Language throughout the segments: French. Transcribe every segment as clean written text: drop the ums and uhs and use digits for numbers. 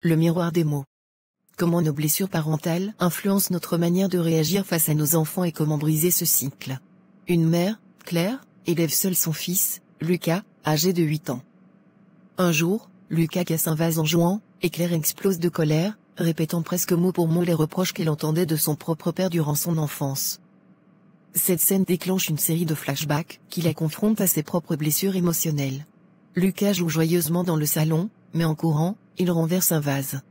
Le miroir des mots. Comment nos blessures parentales influencent notre manière de réagir face à nos enfants et comment briser ce cycle. Une mère, Claire, élève seule son fils, Lucas, âgé de 8 ans. Un jour, Lucas casse un vase en jouant, et Claire explose de colère, répétant presque mot pour mot les reproches qu'elle entendait de son propre père durant son enfance. Cette scène déclenche une série de flashbacks qui la confrontent à ses propres blessures émotionnelles. Lucas joue joyeusement dans le salon, mais en courant, il renverse un vase.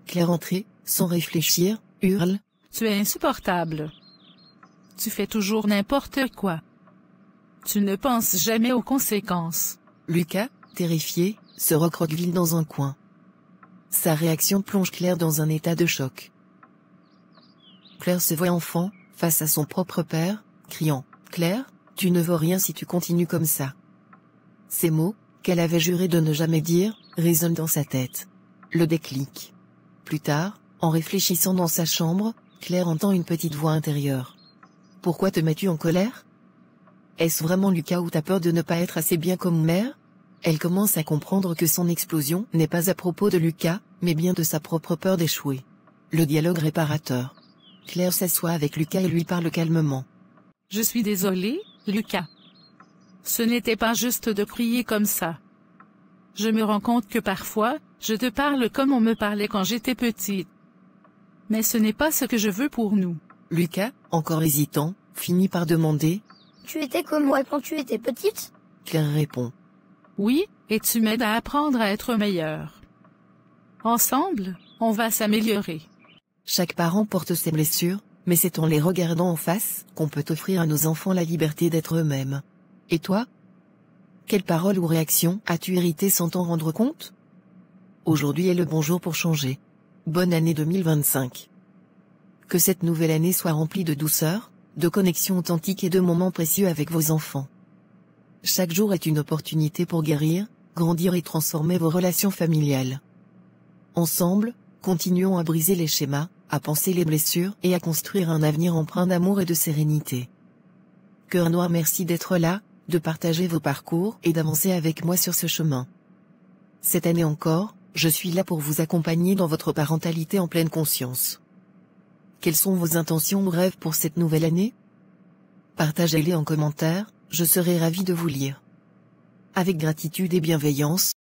Claire entrée, sans réfléchir, hurle « Tu es insupportable. Tu fais toujours n'importe quoi. Tu ne penses jamais aux conséquences. » Lucas, terrifié, se recroqueville dans un coin. Sa réaction plonge Claire dans un état de choc. Claire se voit enfant, face à son propre père, criant « Claire, tu ne vaux rien si tu continues comme ça. » Ces mots, qu'elle avait juré de ne jamais dire, résonnent dans sa tête. Le déclic. Plus tard, en réfléchissant dans sa chambre, Claire entend une petite voix intérieure. « Pourquoi te mets-tu en colère? Est-ce vraiment Lucas ou t'as peur de ne pas être assez bien comme mère ?» Elle commence à comprendre que son explosion n'est pas à propos de Lucas, mais bien de sa propre peur d'échouer. Le dialogue réparateur. Claire s'assoit avec Lucas et lui parle calmement. « Je suis désolée, Lucas. Ce n'était pas juste de crier comme ça. Je me rends compte que parfois, je te parle comme on me parlait quand j'étais petite. Mais ce n'est pas ce que je veux pour nous. » Lucas, encore hésitant, finit par demander « Tu étais comme moi quand tu étais petite ?» Claire répond « Oui, et tu m'aides à apprendre à être meilleur. Ensemble, on va s'améliorer. » Chaque parent porte ses blessures, mais c'est en les regardant en face qu'on peut offrir à nos enfants la liberté d'être eux-mêmes. Et toi? Quelle parole ou réaction as-tu hérité sans t'en rendre compte? Aujourd'hui est le bon jour pour changer. Bonne année 2025. Que cette nouvelle année soit remplie de douceur, de connexions authentiques et de moments précieux avec vos enfants. Chaque jour est une opportunité pour guérir, grandir et transformer vos relations familiales. Ensemble, continuons à briser les schémas, à penser les blessures et à construire un avenir empreint d'amour et de sérénité. Cœur Noir, merci d'être là, de partager vos parcours et d'avancer avec moi sur ce chemin. Cette année encore, je suis là pour vous accompagner dans votre parentalité en pleine conscience. Quelles sont vos intentions ou rêves pour cette nouvelle année? Partagez-les en commentaire, je serai ravie de vous lire. Avec gratitude et bienveillance,